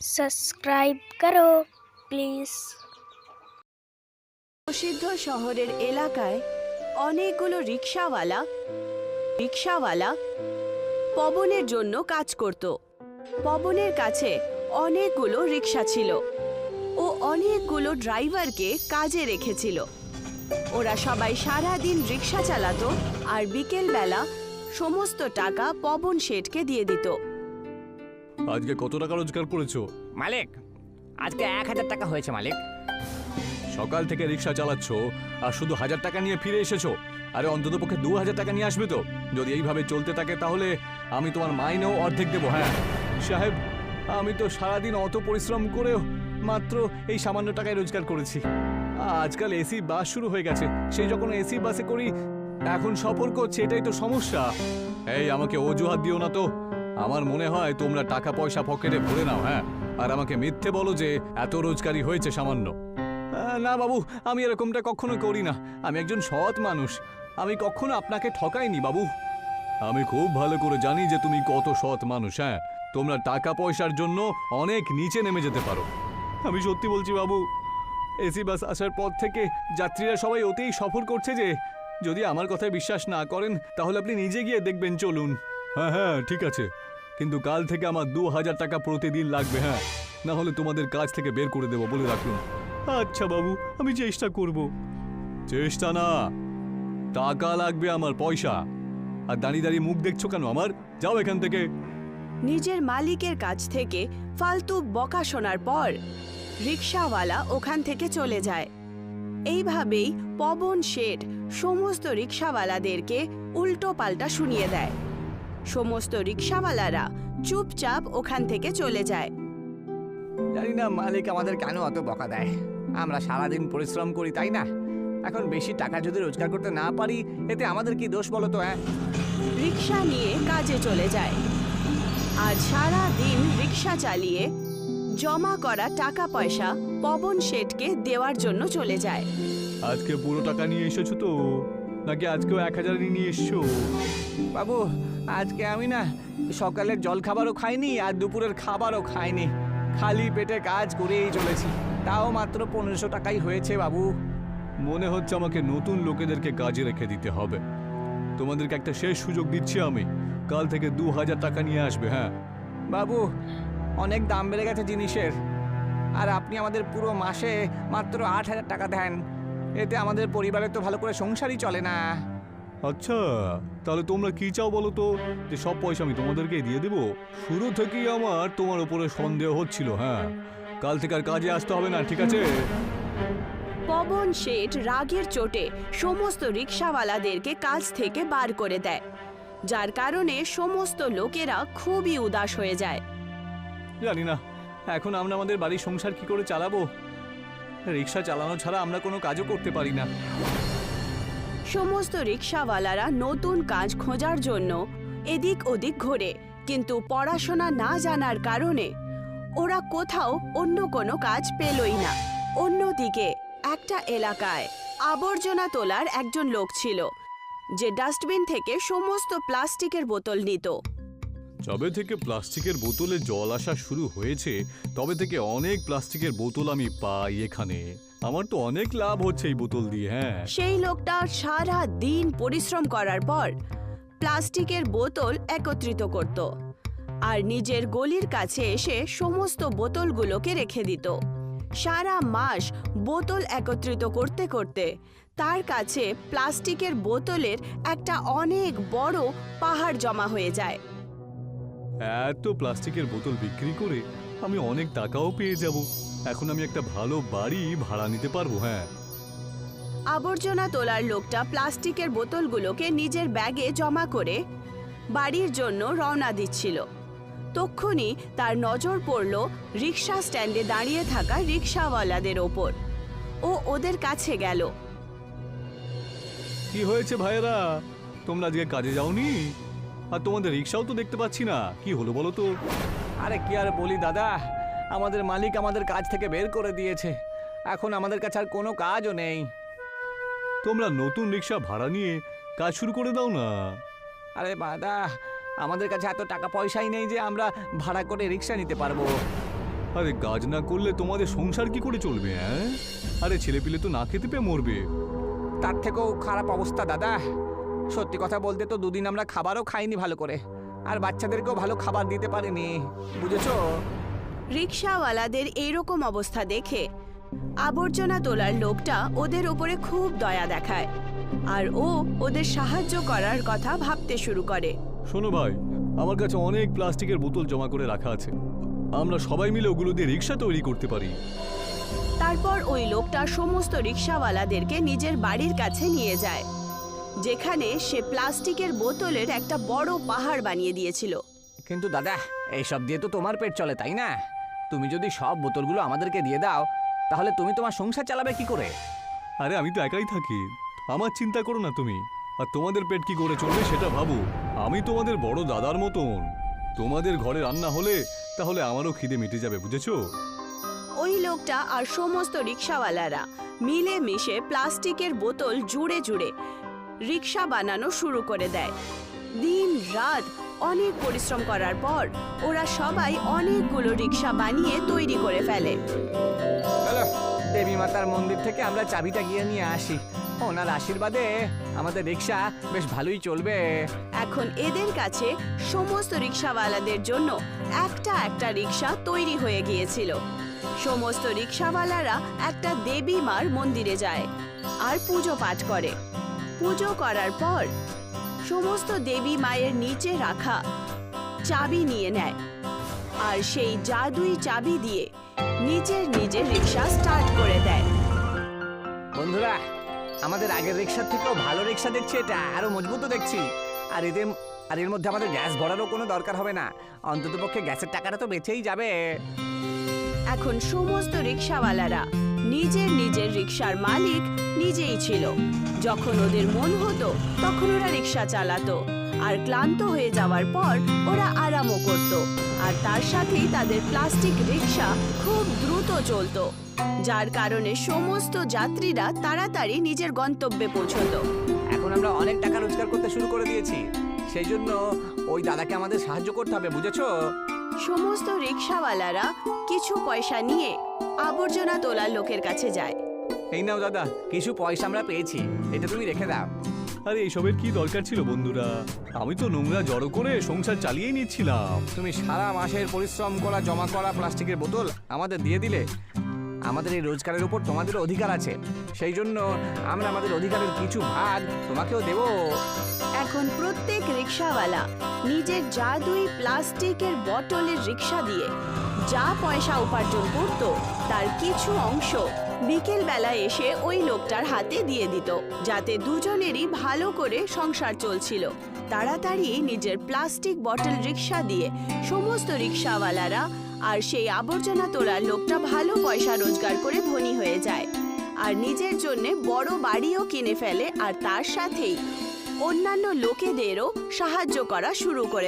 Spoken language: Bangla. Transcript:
सब्सक्राइब करो प्लीज। প্রসিদ্ধ শহরের এলাকায় অনেকগুলো রিকশাওয়ালা পবনের জন্য কাজ করত। পবনের কাছে অনেকগুলো রিকশা ছিল ও অনেকগুলো ড্রাইভারকে কাজে রেখেছিল। ওরা সবাই সারা দিন রিকশা চালাতো আর বিকেলবেলা সমস্ত টাকা পবন শেঠকে দিয়ে দিত। আজকে কত টাকা রোজগার করেছো? মালিক, আজকে 1000 টাকা হয়েছে মালিক। সকাল থেকে রিক্সা চালাচ্ছ আর শুধু 1000 টাকা নিয়ে ফিরে এসেছো। আরে অন্তত পক্ষে 2000 টাকা নিয়ে আসবে তো। যদি এইভাবে চলতে থাকে তাহলে আমি তোমার মাইনেও অর্ধেক দেবো। হ্যাঁ সাহেব, আমি তো সারাদিন অত পরিশ্রম করেও মাত্র এই সামান্য টাকায় রোজগার করেছি। আজকাল এসি বাস শুরু হয়ে গেছে, সেই যখন এসি বাসে করি এখন সফর করছে, এটাই তো সমস্যা। এই আমাকে অজুহাত দিও না তো। আমার মনে হয় তোমরা টাকা পয়সা পকেটে ভরে নাও, হ্যাঁ, আর আমাকে মিথ্যে বলো যে এত রোজগারি হয়েছে সামান্য। না বাবু, আমি এরকমটা কখনো করি না। আমি একজন সৎ মানুষ, আমি কখনো আপনাকে ঠকাইনি বাবু। আমি খুব ভালো করে জানি যে তুমি কত সৎ মানুষ। হ্যাঁ, তোমরা টাকা পয়সার জন্য অনেক নিচে নেমে যেতে পারো। আমি সত্যি বলছি বাবু, এসি বাস আসার পর থেকে যাত্রীরা সবাই ওতেই সফর করছে যে যদি আমার কথায় বিশ্বাস না করেন তাহলে আপনি নিজে গিয়ে দেখবেন, চলুন। হ্যাঁ হ্যাঁ ঠিক আছে, কিন্তু কাল থেকে আমার 2000 টাকা প্রতিদিন লাগবে। হ্যাঁ, না হলে তোমাদের কাজ থেকে বের করে দেবো, বলে রাখুন। আচ্ছা বাবু, আমি চেষ্টা করব। চেষ্টা না, টাকা লাগবে আমার, পয়সা। আর দাঁড়িয়ে দাঁড়িয়ে মুখ দেখছো কেন আমার? যাও এখান থেকে। নিজের মালিকের কাছ থেকে ফালতু বকা শোনার পর রিকশাওয়ালা ওখান থেকে চলে যায়। এইভাবেই পবন শেঠ সমস্ত রিকশাওয়ালাদেরকে উল্টো পাল্টা শুনিয়ে দেয়। সমস্ত রিকশাওয়ালারা চুপচাপ ওখান থেকে চলে যায়। জানি না মালিক আমাদের কেন অত বকা দেয়। আমরা সারাদিন পরিশ্রম করি, তাই না? এখন বেশি টাকা যদি রোজগার করতে না পারি এতে আমাদের কি দোষ বলো তো? হ্যাঁ, রিকশা নিয়ে কাজে চলে যায় আর সারা দিন রিকশা চালিয়ে জমা করা টাকা পয়সা পবন শেঠকে দেওয়ার জন্য চলে যায়। আজকে পুরো টাকা নিয়ে এসেছো তো, নাকি আজকেও 1000 নিয়ে এসছো? বাবু, আজকে আমি না সকালের জল খাবারও খাইনি আর দুপুরের খাবারও খাইনি, খালি পেটে কাজ করেই চলেছি। তাও মাত্র 1500 টাকাই হয়েছে বাবু। মনে হচ্ছে আমাকে নতুন লোকেদেরকে কাজে রেখে দিতে হবে। তোমাদেরকে একটা শেষ সুযোগ দিচ্ছি আমি, কাল থেকে 2000 টাকা নিয়ে আসবে। হ্যাঁ বাবু, অনেক দাম বেড়ে গেছে জিনিসের, আর আপনি আমাদের পুরো মাসে মাত্র 8000 টাকা দেন। এতে আমাদের পরিবারের তো ভালো করে সংসারই চলে না। আচ্ছা, তাহলে তোমরা কি চাও বলো তো? যে সব পয়সা আমি তোমাদেরকে দিয়ে দেবো? শুরু থেকেই আমার তোমার উপরে সন্দেহ হচ্ছিল। হ্যাঁ, কাল থেকে আর কাজে আসতে হবে না, ঠিক আছে? পবন শেঠ রাগের চোটে সমস্ত রিকশাওয়ালাদেরকে কাজ থেকে বার করে দেয়, যার কারণে সমস্ত লোকেরা খুবই উদাস হয়ে যায়। জানি না এখন আমরা আমাদের বাড়ির সংসার কি করে চালাবো। রিক্সা চালানো ছাড়া আমরা কোনো কাজও করতে পারি না। সমস্ত রিকশাওয়ালারা নতুন কাজ খোঁজার জন্য এদিক ওদিক ঘোরে, কিন্তু পড়াশোনা না জানার কারণে ওরা কোথাও অন্য কোনো কাজ পেলই না। অন্যদিকে একটা এলাকায় আবর্জনা তোলার একজন লোক ছিল, যে ডাস্টবিন থেকে সমস্ত প্লাস্টিকের বোতল নিত। যবে থেকে প্লাস্টিকের বোতলে জল আসা শুরু হয়েছে তবে থেকে অনেক প্লাস্টিকের বোতল আমি পাই এখানে। আমার তো অনেক লাভ হচ্ছে এই বোতল দিয়ে। হ্যাঁ, সেই লোকটা সারা দিন পরিশ্রম করার পর প্লাস্টিকের বোতল একত্রিত করত আর নিজের গলির কাছে এসে সমস্ত বোতলগুলোকে রেখে দিত। সারা মাস বোতল একত্রিত করতে করতে তার কাছে প্লাস্টিকের বোতলের একটা অনেক বড় পাহাড় জমা হয়ে যায়। এত প্লাস্টিকের বোতল বিক্রি করে আমি অনেক টাকাও পেয়ে যাব। এখন আমি একটা ভালো বাড়ি ভাড়া নিতে পারবো। হ্যাঁ, আবর্জনা তোলার লোকটা প্লাস্টিকের বোতলগুলোকে নিজের ব্যাগে জমা করে বাড়ির জন্য রওনা দিচ্ছিল। তক্ষুনি তার নজর পড়ল রিকশা স্ট্যান্ডে দাঁড়িয়ে থাকা রিকশাওয়ালাদের ওপর। ও ওদের কাছে গেল। কি হয়েছে ভাইয়েরা, তোমরা আজকে কাজে যাওনি? আর তোমাদের রিক্সাও তো দেখতে পাচ্ছি না, কি হলো বলো তো? আরে কি আর বলি দাদা, আমাদের মালিক আমাদের কাজ থেকে বের করে দিয়েছে। এখন আমাদের কাছে আর কোনো কাজও নেই। তোমরা নতুন রিক্সা ভাড়া নিয়ে কাজ শুরু করে দাও না। আরে দাদা, আমাদের কাছে এত টাকা পয়সাই নেই যে আমরা ভাড়া করে রিক্সা নিতে পারবো। আরে কাজ না করলে তোমাদের সংসার কি করে চলবে? হ্যাঁ, আরে ছেলেপিলে তো না খেতে পেয়ে মরবে। তার থেকেও খারাপ অবস্থা দাদা। সত্যি কথা বলতে তো দুদিন আমরা খাবারও খাইনি ভালো করে, আর বাচ্চাদেরকেও ভালো খাবার দিতে পারিনি, বুঝেছো? রিক্সাওয়ালাদের এইরকম অবস্থা দেখে আবর্জনা তোলার লোকটা ওদের ওপরে খুব দয়া দেখায়, আর ও ওদের সাহায্য করার কথা ভাবতে শুরু করে। শোনো ভাই, আমার কাছে অনেক প্লাস্টিকের বোতল জমা করে রাখা আছে, আমরা সবাই মিলে ওগুলো দিয়ে রিক্সা তৈরি করতে পারি। তারপর ওই লোকটা সমস্ত রিক্সাওয়ালাদেরকে নিজের বাড়ির কাছে নিয়ে যায়, যেখানে সে প্লাস্টিকের বোতলের একটা বড় পাহাড় বানিয়ে দিয়েছিল। কিন্তু দাদা, এইসব দিয়ে তো তোমার পেট চলে, তাই না? তুমি যদি সব বোতলগুলো আমাদেরকে দিয়ে দাও, তাহলে তুমি তোমার সংসার চালাবে কি করে? আরে আমি তো একাই থাকি, আমার চিন্তা করো না তুমি। আর তোমাদের পেট কি করে চলবে সেটা ভাবো। আমি তোমাদের বড় দাদার মতন, তোমাদের ঘরে রান্না হলে তাহলে আমারও খিদে মিটে যাবে, বুঝেছো? ওই লোকটা আর সমস্ত রিক্সাওয়ালারা মিলে মিশে প্লাস্টিকের বোতল জুড়ে জুড়ে রিক্সা বানানো শুরু করে দেয়। দিন রাত অনেক পরিশ্রম করার পর ওরা সবাই অনেকগুলো রিক্সা বানিয়ে তৈরি করে ফেলে। চলো, দেবী মাতার মন্দির থেকে আমরা চাবিটা গিয়ে নিয়ে আসি। ওনার আশীর্বাদে আমাদের রিক্সা বেশ ভালোই চলবে। এখন এদের কাছে সমস্ত রিক্সাওয়ালাদের জন্য একটা একটা রিক্সা তৈরি হয়ে গিয়েছিল। সমস্ত রিক্সাওয়ালারা একটা দেবী মার মন্দিরে যায় আর পুজো পাঠ করে। পুজো করার পর সমস্ত দেবী মায়ের নিচে রাখা চাবি নিয়ে নেয়, আর সেই জাদুই চাবি দিয়ে নিজের নিজের রিক্সা স্টার্ট করে দেয়। বন্ধুরা, আমাদের আগের রিক্সার থেকেও ভালো রিক্সা দেখছি, এটা আরো মজবুত দেখছি। আর এর মধ্যে আমাদের গ্যাস ভরারও কোনো দরকার হবে না, অন্ততপক্ষে গ্যাসের টাকাটা তো বেঁচেই যাবে। এখন সমস্ত রিক্সাওয়ালারা নিজের নিজের রিক্সার মালিক নিজেই ছিল। যখন ওদের মন হতো তখন ওরা রিক্সা চালাতো, আর ক্লান্ত হয়ে যাওয়ার পর ওরা আরামও করত। আর তার সাথেই তাদের প্লাস্টিক রিক্সা খুব দ্রুত চলতো, যার কারণে সমস্ত যাত্রীরা তাড়াতাড়ি নিজের গন্তব্যে পৌঁছতো। এখন আমরা অনেক টাকা রোজগার করতে শুরু করে দিয়েছি, সেই জন্য ওই দাদাকে আমাদের সাহায্য করতে হবে, বুঝেছো? সমস্ত রিক্সাওয়ালারা কিছু পয়সা নিয়ে আবর্জনা তোলার লোকের কাছে যায়। এই নাও দাদা, কিছু পয়সা আমরা পেয়েছি, এটা তুমি রেখে দাও। আরে এইসবের কি দরকার ছিল বন্ধুরা? আমি তো নোংরা জড়ো করে সংসার চালিয়েই নিচ্ছিলাম। তুমি সারা মাসের পরিশ্রম করা জমা করা প্লাস্টিকের বোতল আমাদের দিয়ে দিলে। আমাদের এই রোজগারের উপর তোমাদের অধিকার আছে, সেই জন্য আমরা আমাদের অধিকারের কিছু ভাগ তোমাকেও দেব। এখন প্রত্যেক রিক্সাওয়ালা নিজের জাদুই প্লাস্টিকের বটলের রিক্সা দিয়ে যা পয়সা উপার্জন করত তার কিছু অংশ বিকেল বেলায় এসে ওই লোকটার হাতে দিয়ে দিত, যাতে দুজনেরই ভালো করে সংসার চলছিল। তাড়াতাড়ি নিজের প্লাস্টিক বটল রিক্সা দিয়ে সমস্ত রিক্সাওয়ালারা আর সেই আবর্জনা তোলার লোকটা ভালো পয়সা রোজগার করে ধনী হয়ে যায়, আর নিজের জন্য বড় বাড়িও কিনে ফেলে, আর তার সাথেই অন্যান্য লোকেদেরও সাহায্য করা শুরু করে